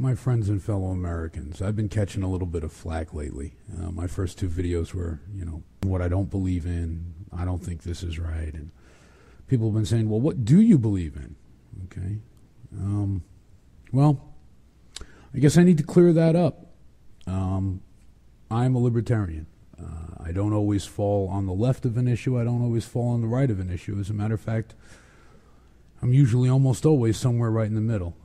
My friends and fellow Americans, I've been catching a little bit of flack lately. My first two videos were, what I don't believe in. I don't think this is right. And people have been saying, well, what do you believe in? Okay. Well, I guess I need to clear that up. I'm a libertarian. I don't always fall on the left of an issue. I don't always fall on the right of an issue. As a matter of fact, I'm usually almost always somewhere right in the middle.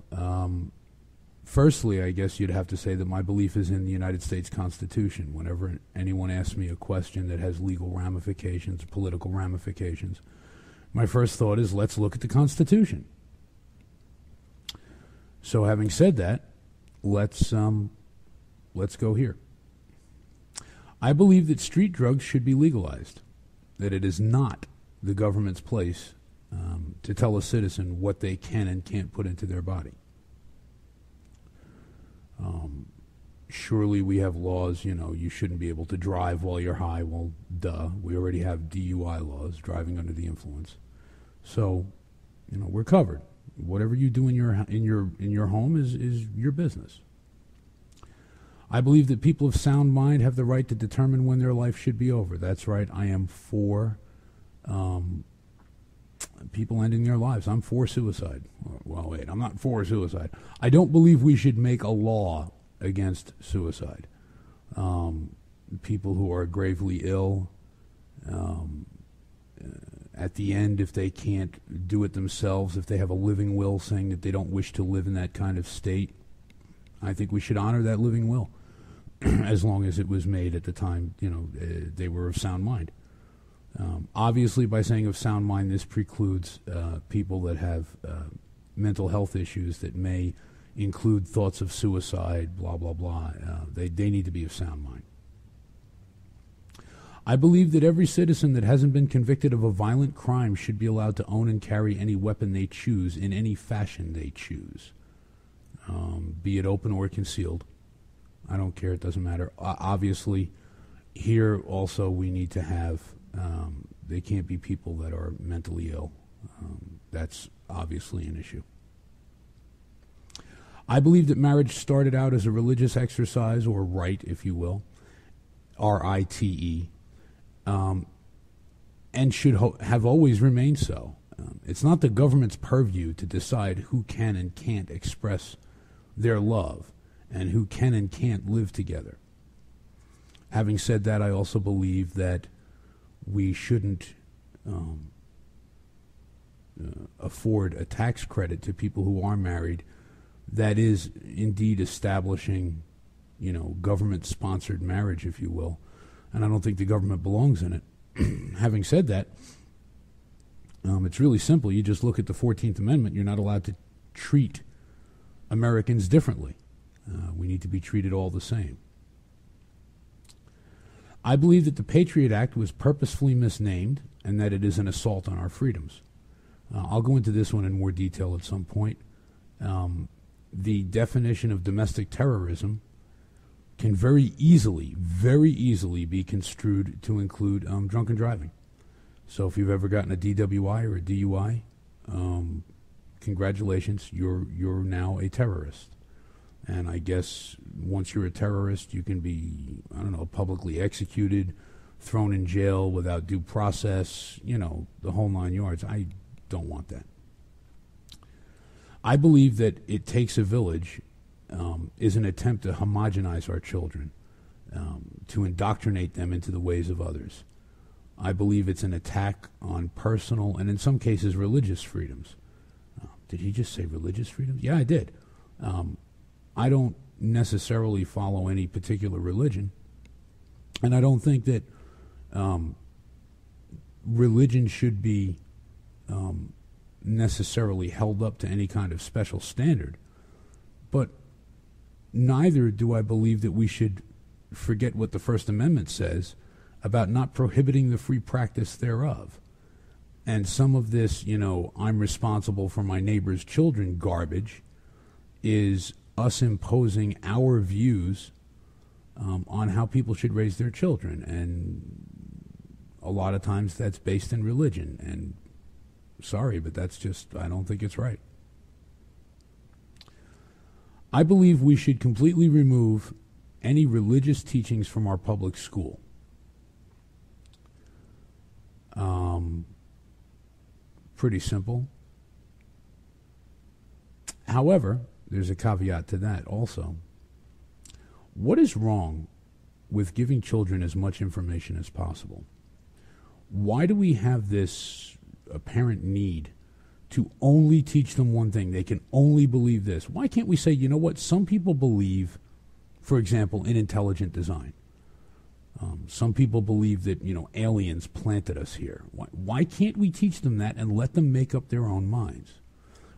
Firstly, I guess you'd have to say that my belief is in the United States Constitution. Whenever anyone asks me a question that has legal ramifications, political ramifications, my first thought is, let's look at the Constitution. So having said that, let's go here. I believe that street drugs should be legalized, that it is not the government's place to tell a citizen what they can and can't put into their body. Surely we have laws, you shouldn't be able to drive while you're high. Well, duh. We already have DUI laws, driving under the influence. So, we're covered. Whatever you do in your home is your business. I believe that people of sound mind have the right to determine when their life should be over. That's right. I am for people ending their lives. I'm for suicide. Well, wait, I'm not for suicide. I don't believe we should make a law against suicide. People who are gravely ill, at the end, if they can't do it themselves, if they have a living will saying that they don't wish to live in that kind of state, I think we should honor that living will, as long as it was made at the time, they were of sound mind. Obviously, by saying of sound mind, this precludes people that have mental health issues that may include thoughts of suicide, blah, blah, blah. They need to be of sound mind. I believe that every citizen that hasn't been convicted of a violent crime should be allowed to own and carry any weapon they choose in any fashion they choose, be it open or concealed. I don't care. It doesn't matter. Obviously, here also we need to have, they can't be people that are mentally ill. That's obviously an issue. I believe that marriage started out as a religious exercise, or rite, if you will, R-I-T-E, and should have always remained so. It's not the government's purview to decide who can and can't express their love and who can and can't live together. Having said that, I also believe that we shouldn't afford a tax credit to people who are married that is indeed establishing, government-sponsored marriage, if you will. And I don't think the government belongs in it. Having said that, it's really simple. You just look at the 14th Amendment. You're not allowed to treat Americans differently. We need to be treated all the same. I believe that the Patriot Act was purposefully misnamed and that it is an assault on our freedoms. I'll go into this one in more detail at some point. The definition of domestic terrorism can very easily be construed to include drunken driving. So if you've ever gotten a DWI or a DUI, congratulations, you're now a terrorist. And I guess once you're a terrorist, you can be, publicly executed, thrown in jail without due process, the whole 9 yards. I don't want that. I believe that It Takes a Village is an attempt to homogenize our children, to indoctrinate them into the ways of others. I believe it's an attack on personal and in some cases religious freedoms. Did he just say religious freedoms? Yeah, I did. I don't necessarily follow any particular religion, and I don't think that religion should be necessarily held up to any kind of special standard. But neither do I believe that we should forget what the First Amendment says about not prohibiting the free practice thereof. And some of this, I'm responsible for my neighbor's children garbage is us imposing our views on how people should raise their children. And a lot of times that's based in religion. And sorry, but that's just, I don't think it's right. I believe we should completely remove any religious teachings from our public school. Pretty simple. However, there's a caveat to that also. What is wrong with giving children as much information as possible? Why do we have this apparent need to only teach them one thing? They can only believe this. Why can't we say, you know what, some people believe, for example, in intelligent design. Some people believe that, aliens planted us here. Why can't we teach them that and let them make up their own minds?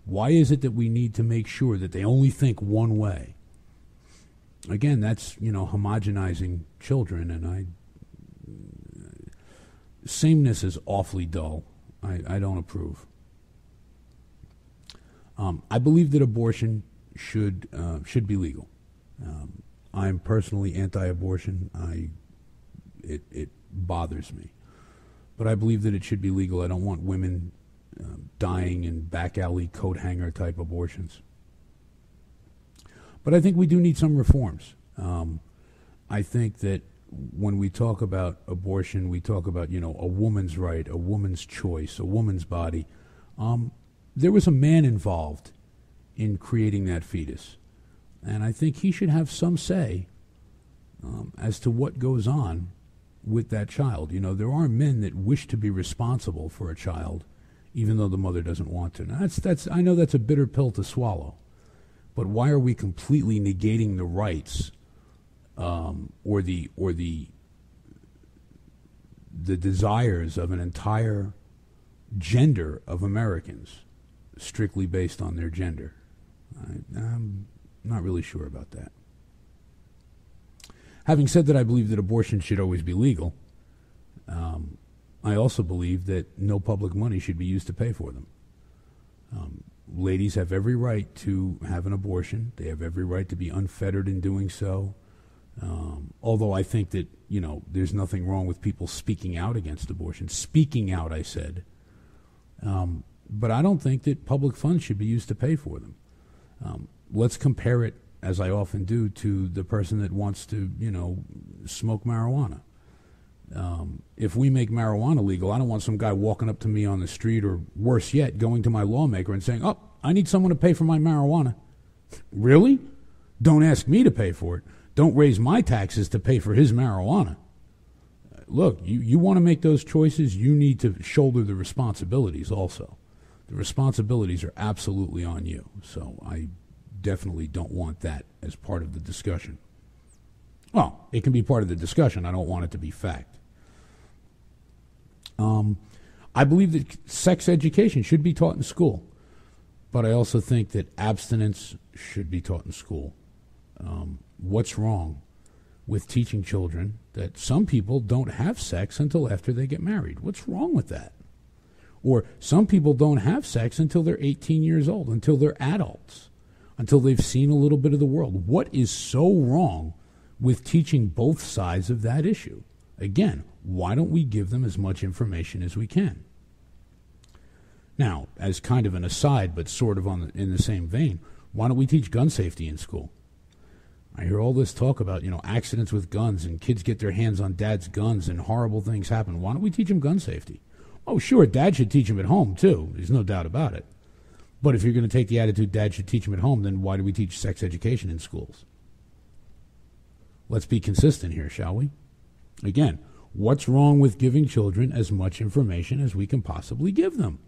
Why is it that we need to make sure that they only think one way? Again, that's, homogenizing children, and sameness is awfully dull. I don't approve. I believe that abortion should be legal. I'm personally anti-abortion. It bothers me, but I believe that it should be legal. I don't want women dying in back alley coat hanger type abortions. But I think we do need some reforms. I think that when we talk about abortion, we talk about a woman's right, a woman's choice, a woman's body. There was a man involved in creating that fetus, and I think he should have some say as to what goes on with that child. There are men that wish to be responsible for a child, even though the mother doesn't want to. Now, I know that's a bitter pill to swallow, but why are we completely negating the rights or the desires of an entire gender of Americans strictly based on their gender? I'm not really sure about that. Having said that, I believe that abortion should always be legal. I also believe that no public money should be used to pay for them. Ladies have every right to have an abortion. They have every right to be unfettered in doing so. Although I think that, there's nothing wrong with people speaking out against abortion. Speaking out, I said. But I don't think that public funds should be used to pay for them. Let's compare it, as I often do, to the person that wants to, smoke marijuana. If we make marijuana legal, I don't want some guy walking up to me on the street, or worse yet, going to my lawmaker and saying, "Oh, I need someone to pay for my marijuana." Really? Don't ask me to pay for it. Don't raise my taxes to pay for his marijuana. Look, you want to make those choices, you need to shoulder the responsibilities also. The responsibilities are absolutely on you. So I definitely don't want that as part of the discussion. Well, it can be part of the discussion. I don't want it to be fact. I believe that sex education should be taught in school, but I also think that abstinence should be taught in school. What's wrong with teaching children that some people don't have sex until after they get married? What's wrong with that? Or some people don't have sex until they're 18 years old, until they're adults, until they've seen a little bit of the world. What is so wrong with teaching both sides of that issue? Again, why don't we give them as much information as we can? Now, as kind of an aside, but sort of in the same vein, why don't we teach gun safety in school? I hear all this talk about, accidents with guns, and kids get their hands on dad's guns and horrible things happen. Why don't we teach them gun safety? Oh, sure, dad should teach them at home, too. There's no doubt about it. But if you're going to take the attitude dad should teach them at home, then why do we teach sex education in schools? Let's be consistent here, shall we? Again, what's wrong with giving children as much information as we can possibly give them?